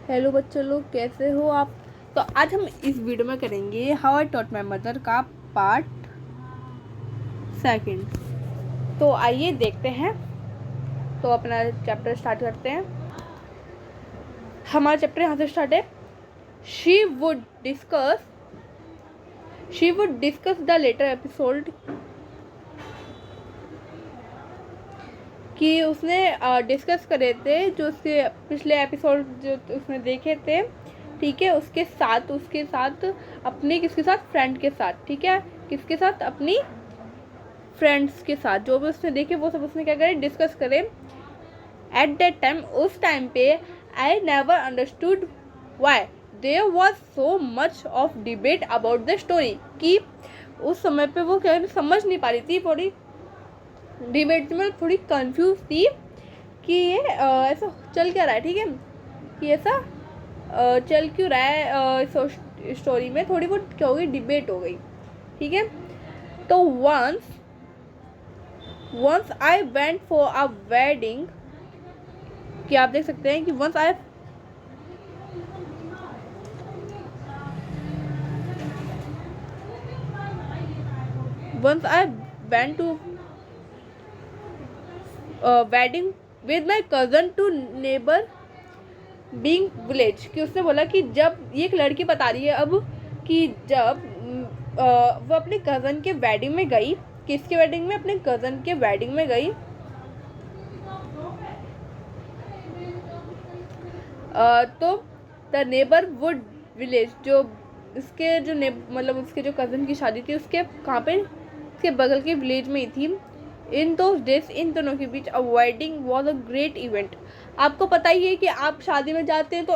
Hello बच्चों लोग, कैसे हो आप। तो आज हम इस वीडियो में करेंगे how I taught my mother का पार्ट सेकंड। तो आइए देखते हैं। तो अपना चैप्टर स्टार्ट करते हैं। हमारा चैप्टर यहाँ से स्टार्ट है। She would discuss the letter episode, कि उसने डिस्कस करे थे जो उसके पिछले एपिसोड जो उसने देखे थे, ठीक है, उसके साथ अपनी किसके साथ, फ्रेंड के साथ, ठीक है, किसके साथ, अपनी फ्रेंड्स के साथ, जो भी उसने देखे वो सब उसने क्या करे, डिस्कस करे। एट दैट टाइम, उस टाइम पे, I never understood why there was so much of debate about the story, कि उस समय पे वो क्या समझ नहीं पा रही थी, थोड़ी डिबेट में थोड़ी कंफ्यूज थी कि ये ऐसा चल क्या रहा है, ठीक है, कि ऐसा चल क्यों रहा है। स्टोरी में थोड़ी बहुत क्या हो गई, डिबेट हो गई, ठीक है। तो once I went for a wedding, कि आप देख सकते हैं कि once I went to wedding with my cousin to neighbor being village, कि उसने बोला कि जब ये एक लड़की बता रही है अब कि जब वो अपने कज़न के वेडिंग में गई, किसके वेडिंग में, अपने कज़न के वेडिंग में गई, तो द नेबरहुड विलेज, जो उसके जो मतलब उसके जो कज़न की शादी थी उसके कहाँ पे, उसके बगल के विलेज में ही थी। इन दोज डेज, इन दोनों के बीच a wedding was a great event. आपको पता ही है कि आप शादी में जाते हैं तो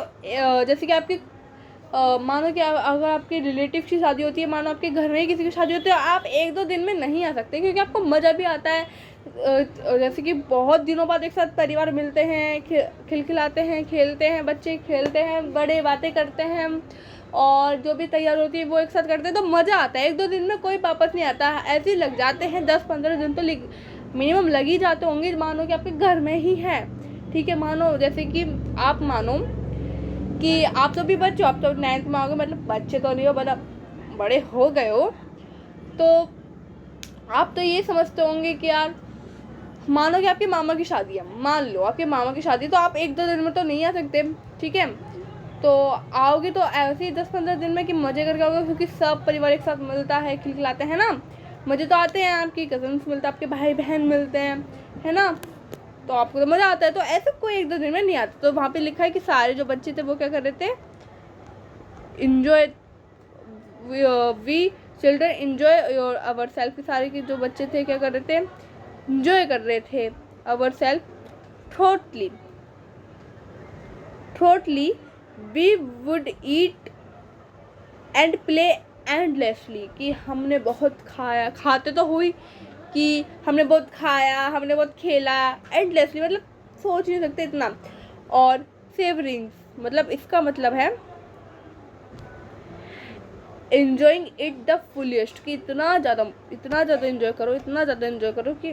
जैसे कि आपकी मानो कि अगर आपके रिलेटिव की शादी होती है, मानो आपके घर में ही किसी की शादी होती है, आप एक दो दिन में नहीं आ सकते, क्योंकि आपको मज़ा भी आता है। जैसे कि बहुत दिनों बाद एक साथ परिवार मिलते हैं, खिलखिलाते हैं, खेलते हैं, बच्चे खेलते हैं, बड़े बातें करते हैं, और जो भी तैयार होती है वो एक साथ करते हैं, तो मज़ा आता है। एक दो दिन में कोई वापस नहीं आता, ऐसे ही लग जाते हैं 10-15 दिन तो मिनिमम लग ही जाते होंगे। मानो कि आपके घर में ही है, ठीक है, मानो जैसे कि आप मानो कि आप तो भी बच्चे हो, आप तो 9th में आओगे, मतलब बच्चे तो नहीं हो, मतलब बड़े हो गए हो, तो आप तो ये समझते होंगे कि यार मानो कि आपके मामा की शादी है, मान लो आपके मामा की शादी, तो आप एक दो दिन में तो नहीं आ सकते, ठीक है। तो आओगे तो ऐसे ही 10-15 दिन में कि मज़े करके आओगे, क्योंकि सब परिवार एक साथ मिलता है, खिलखिलाते हैं ना, मज़े तो आते हैं, आपकी कज़न्स मिलते हैं, आपके भाई बहन मिलते हैं, है ना, तो आपको तो मज़ा आता है। तो ऐसे कोई एक दो दिन में नहीं आता। तो वहाँ पे लिखा है कि सारे जो बच्चे थे वो क्या कर रहे थे, enjoy, we children enjoy your our self, के सारे के जो बच्चे थे क्या कर रहे थे, इन्जॉय कर रहे थे our self thoroughly we would eat and play endlessly, कि हमने बहुत खाया, खाते तो हुई कि हमने बहुत खाया, हमने बहुत खेला, एंडलेसली मतलब सोच नहीं सकते इतना। और सेवरिंग्स, मतलब इसका मतलब है एंजॉइंग इट द फुलेस्ट, कि इतना ज़्यादा इन्जॉय करो, इतना ज़्यादा इन्जॉय करो कि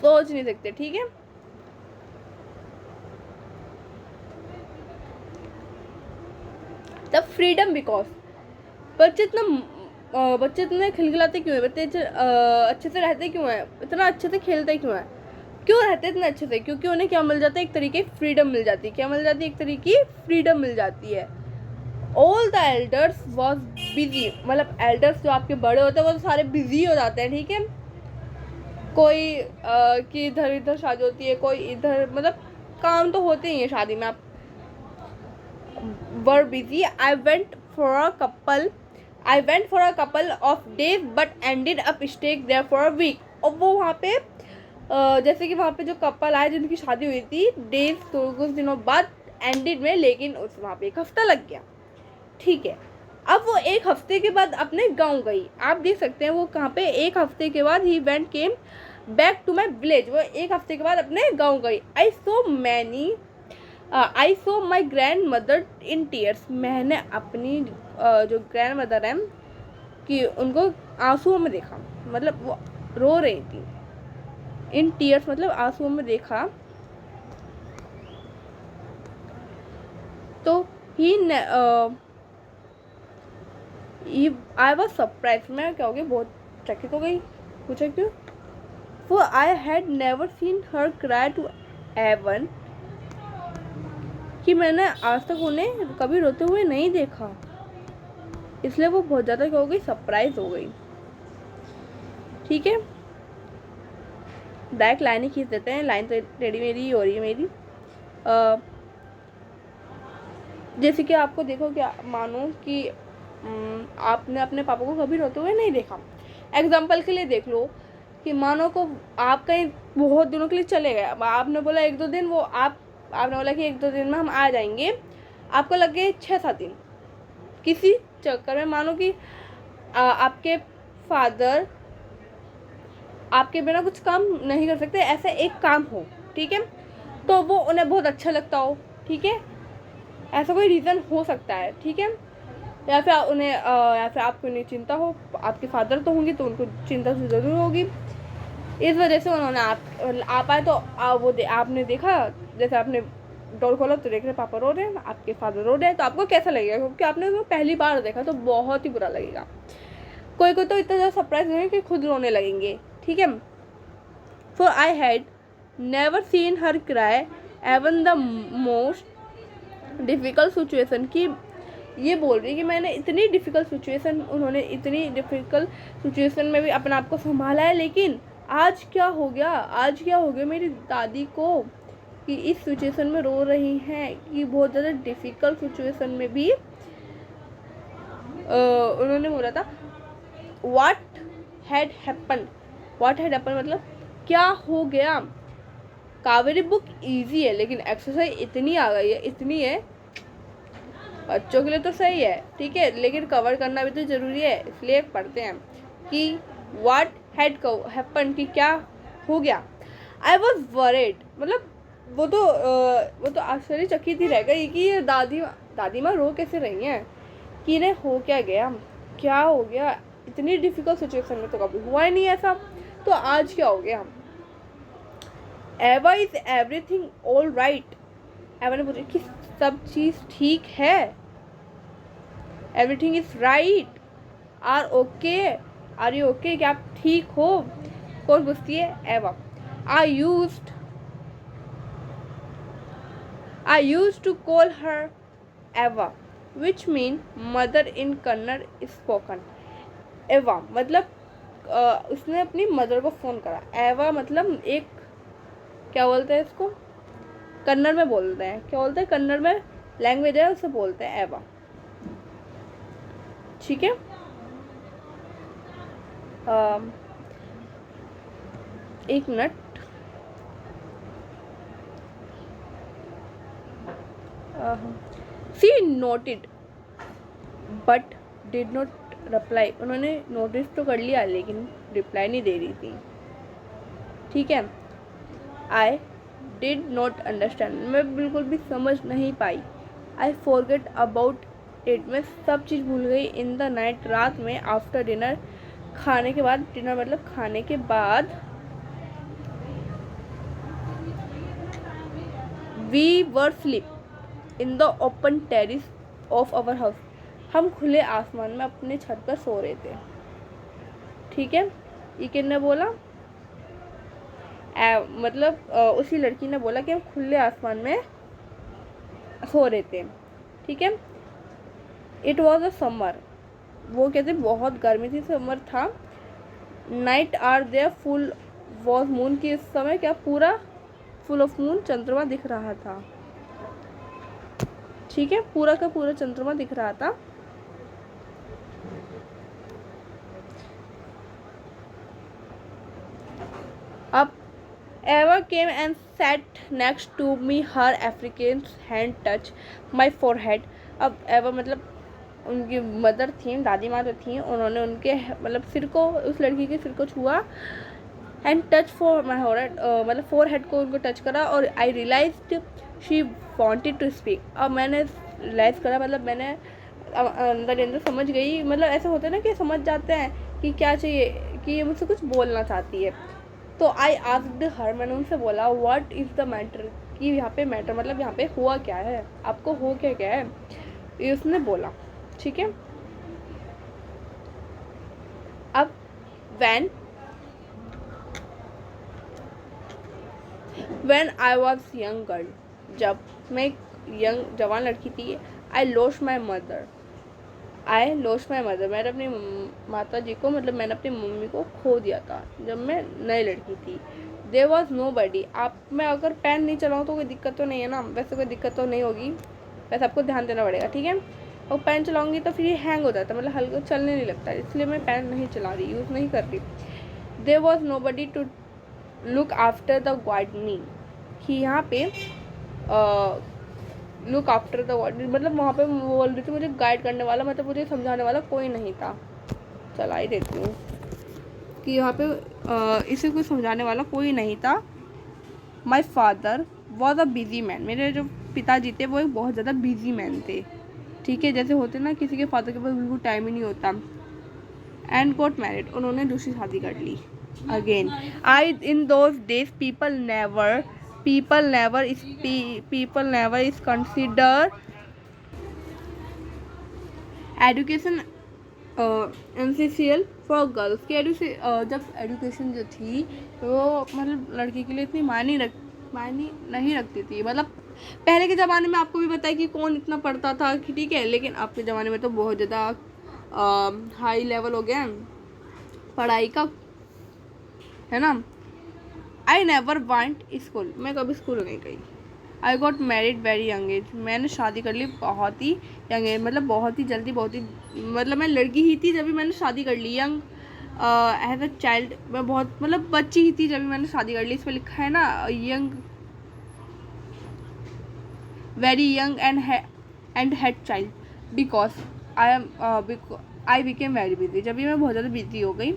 सोच नहीं सकते, ठीक है। द फ्रीडम, बिकॉज बच्चे इतने खिलखिलाते क्यों है, बच्चे अच्छे से रहते क्यों है, इतना अच्छे से खेलते क्यों है, क्यों रहते इतने अच्छे से, क्योंकि उन्हें क्या मिल जाता है, एक तरीके की फ्रीडम मिल जाती है। क्या मिल जाती है, एक तरीके की फ्रीडम मिल जाती है। All the elders was busy, मतलब एल्डर्स जो आपके बड़े होते हैं वो तो सारे बिजी हो जाते हैं, ठीक है। कोई की इधर शादी होती है, कोई इधर, मतलब काम तो होते ही है शादी में। आप were busy, I went for a couple of days but ended up stuck there for a week. और वो वहाँ पे जैसे कि वहाँ पे जो कपल आए जिनकी शादी हुई थी डेज, तो कुछ दिनों बाद एंडेड में, लेकिन उस वहाँ पे एक हफ्ता लग गया, ठीक है। अब वो एक हफ्ते के बाद अपने गांव गई, आप देख सकते हैं वो कहाँ पे, एक हफ्ते के बाद ही went came back to my village, वो एक हफ्ते के बाद अपने गांव गई। I saw my grandmother in tears, मैंने अपनी जो ग्रैंड मदर है कि उनको आंसुओं में देखा, मतलब वो रो रही थी, इन टीयर्स मतलब आंसुओं में देखा। ही आई वॉज सरप्राइज, मैं क्या हो गई, बहुत चकित हो गई। पूछा क्यों? वो I had never seen her cry too even, कि मैंने आज तक उन्हें कभी रोते हुए नहीं देखा, इसलिए वो बहुत ज़्यादा क्या हो गई, सरप्राइज हो गई। ठीक है, डायरेक्ट लाइन ही खींच देते हैं, लाइन तो रेडी मेरी ही हो रही है मेरी। जैसे कि आपको देखो, क्या मानो कि आपने अपने पापा को कभी रोते हुए नहीं देखा। एग्जाम्पल के लिए देख लो कि मानो को आप कहीं बहुत दिनों के लिए चले गए, आपने बोला 1-2 दिन, वो आपने बोला कि 1-2 दिन में हम आ जाएंगे, आपको लग गए 6-7 दिन किसी चक्कर में। मानो कि आपके फादर आपके बिना कुछ काम नहीं कर सकते, ऐसा एक काम हो, ठीक है, तो वो उन्हें बहुत अच्छा लगता हो, ठीक है, ऐसा कोई रीज़न हो सकता है, ठीक है। या फिर उन्हें या फिर आपको उन्हें चिंता हो, आपके फादर तो होंगे तो उनको चिंता तो ज़रूर होगी, इस वजह से उन्होंने आप आए तो आपने देखा, जैसे आपने डोर खोला तो देख रहे पापा रो रहे हैं, आपके फादर रो रहे हैं, तो आपको कैसा लगेगा? क्योंकि आपने उनको पहली बार देखा तो बहुत ही बुरा लगेगा। कोई कोई तो इतना ज़्यादा सरप्राइज होंगे कि खुद रोने लगेंगे, ठीक है। For I had never seen her cry even the most difficult situation, की ये बोल रही है कि मैंने इतनी डिफ़िकल्ट सिचुएशन, उन्होंने इतनी डिफ़िकल्ट सिचुएशन में भी अपने आप को संभाला है, लेकिन आज क्या हो गया मेरी दादी को कि इस सिचुएशन में रो रही हैं, कि बहुत ज़्यादा डिफ़िकल्ट सिचुएशन में भी उन्होंने बोला था व्हाट हैड हैपन मतलब क्या हो गया। कावेरी बुक इजी है, लेकिन एक्सरसाइज इतनी आ गई है, इतनी है, बच्चों के लिए तो सही है, ठीक है, लेकिन कवर करना भी तो ज़रूरी है, इसलिए पढ़ते हैं कि व्हाट हैड हैपन, कि क्या हो गया। आई वॉज वरिड, मतलब वो तो आश्चर्यचकित ही रह गई कि ये दादी माँ रो कैसे रही हैं, कि इन्हें हो क्या हो गया, इतनी डिफ़िकल्ट सिचुएशन में तो कभी हुआ ही नहीं ऐसा, तो आज क्या हो गया। एवा इज एवरीथिंग ऑल राइट, एवा ने पूछा कि सब चीज़ ठीक है। Everything is right, are you okay, क्या आप ठीक हो? कौन पूछती है? एवा। I used to call her Eva, which mean mother in Kannada spoken. Eva मतलब उसने अपनी मदर को फ़ोन करा। एवा मतलब एक, क्या बोलते हैं इसको, कन्नड़ में बोलते हैं, क्या बोलते हैं, कन्नड़ में लैंग्वेज है, उसे बोलते हैं एवा, ठीक है। एक minute, she noted but did not reply, उन्होंने नोटिस तो कर लिया लेकिन रिप्लाई नहीं दे रही थी, ठीक है। आई डिड नॉट अंडरस्टैंड, मैं बिल्कुल भी समझ नहीं पाई। आई फॉरगेट अबाउट इट, मैं सब चीज़ भूल गई। इन द नाइट, रात में। आफ्टर डिनर, खाने के बाद, डिनर मतलब खाने के बाद। We were sleep in the open terrace of our house, हम खुले आसमान में अपने छत पर सो रहे थे, ठीक है। ये किसने बोला? मतलब उसी लड़की ने बोला कि हम खुले आसमान में सो रहे थे, ठीक है। इट वॉज अ समर, वो कहते बहुत गर्मी थी, समर था। Night are there full was moon, की इस समय क्या पूरा फुल ऑफ मून, चंद्रमा दिख रहा था, ठीक है, पूरा का पूरा चंद्रमा दिख रहा था। अब Ava came and sat next to me, her African hand touch my forehead. अब एवा मतलब उनकी मदर थी, दादी माँ जो थी, उन्होंने उनके मतलब सिर को, उस लड़की के सिर को छुआ, and touch for my forehead, मतलब फोरहेड को उनको टच करा। और I realised she wanted to speak, अब मैंने रियलाइज़ करा, मतलब मैंने अंदर समझ गई, मतलब ऐसे होता है ना कि समझ जाते हैं कि क्या चाहिए, कि ये मुझसे कुछ बोलना चाहती है। तो आई आस्क्ड हर, मैंने उनसे बोला व्हाट इज़ द मैटर, कि यहाँ पे मैटर मतलब यहाँ पे हुआ क्या है, आपको हो क्या क्या है, ये उसने बोला। ठीक है। अब when I was young girl, जब मैं यंग जवान लड़की थी, I lost my mother, मैंने अपनी माता जी को मतलब मैंने अपनी मम्मी को खो दिया था जब मैं नई लड़की थी। There was nobody, आप मैं अगर पेन नहीं चलाऊँ तो कोई दिक्कत तो नहीं है ना, वैसे कोई दिक्कत तो नहीं होगी, वैसे आपको ध्यान देना पड़ेगा। ठीक है। और पेन चलाऊँगी तो फिर ये हैंग हो जाता है, मतलब हल्का चलने नहीं लगता, इसलिए मैं पेन नहीं चला रही, यूज़ नहीं कर रही। There was nobody to look after the gardening, कि यहाँ पे लुक आफ्टर द गार्डनिंग मतलब वहाँ पे बोल रही थी मुझे गाइड करने वाला मतलब मुझे समझाने वाला कोई नहीं था। चला ही देती हूँ कि यहाँ पे इसे कोई समझाने वाला कोई नहीं था। My father was a busy man, मेरे जो पिताजी थे वो एक बहुत ज़्यादा बिजी मैन थे। ठीक है, जैसे होते ना किसी के फादर के पास बिल्कुल टाइम ही नहीं होता। एंड गॉट मैरिड, उन्होंने दूसरी शादी कर ली। Again I in those days people never is consider education essential for girls, कि जब एजुकेशन जो थी वो मतलब लड़की के लिए इतनी मायने नहीं रखती थी। मतलब पहले के ज़माने में आपको भी पता है कि कौन इतना पढ़ता था कि ठीक है, लेकिन अब के ज़माने में तो बहुत ज़्यादा हाई लेवल हो गया पढ़ाई का, है ना। आई नेवर वांट स्कूल, मैं कभी स्कूल नहीं गई। I got married very young age, मैंने शादी कर ली बहुत ही यंग एज, मतलब बहुत ही जल्दी, बहुत ही मतलब मैं लड़की ही थी जब भी मैंने शादी कर ली। यंग एज अ चाइल्ड, मैं बहुत मतलब बच्ची ही थी जब भी मैंने शादी कर ली। इस पर लिखा है ना young, very young and had child because I became very busy, जब भी मैं बहुत ज़्यादा बिजी हो गई।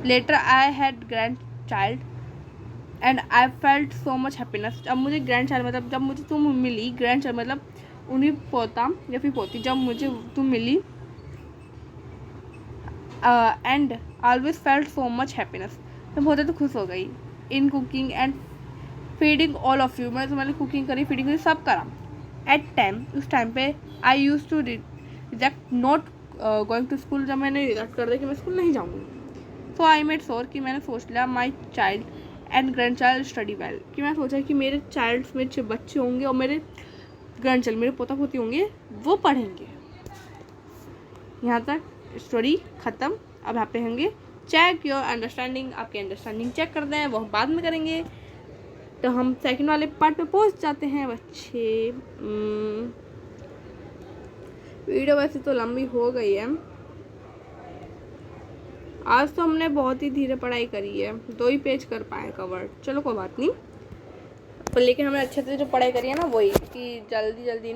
Later I had grand child and I felt so much happiness, अब मुझे ग्रैंड चाइल्ड मतलब जब मुझे तुम मिली, ग्रैंड चाइल्ड मतलब उन्हीं पोता या फिर पोती, जब मुझे तुम मिली। And always felt so much happiness, मैं बहुत ज़्यादा खुश हो गई। In cooking and feeding all of you, मैं तुम्हारी कुकिंग करी, फीडिंग करी, सब करा। एट टाइम, उस टाइम पे I use to reject not going to school, जब मैंने रिजेक्ट कर दिया कि मैं स्कूल नहीं जाऊँगी। सो आई मेड श्योर कि मैंने सोच लिया my child and grand child study well, कि मैं सोचा कि मेरे मेरे बच्चे होंगे और मेरे ग्रैंड चाइल्ड मेरे पोता पोती होंगे वो पढ़ेंगे। यहाँ तक स्टोरी ख़त्म। अब यहाँ पे होंगे चेक योर अंडरस्टैंडिंग, आपकी अंडरस्टैंडिंग चेक करते हैं, वो बाद में करेंगे। तो हम सेकंड वाले पार्ट पे पहुँच जाते हैं बच्चे। वीडियो वैसे तो लंबी हो गई है, आज तो हमने बहुत ही धीरे पढ़ाई करी है, 2 ही पेज कर पाए कवर। चलो कोई बात नहीं, तो लेकिन हमने अच्छे से जो पढ़ाई करी है ना वही, कि जल्दी जल्दी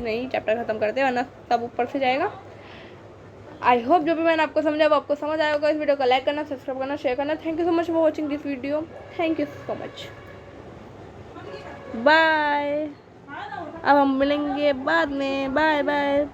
नहीं चैप्टर ख़त्म करते वरना सब ऊपर से जाएगा। आई होप जो भी मैंने आपको समझा वो आपको समझ आया होगा। इस वीडियो को लाइक करना, सब्सक्राइब करना, शेयर करना। Thank you so much for watching this video, thank you so much, bye. अब हम मिलेंगे बाद में, बाय बाय।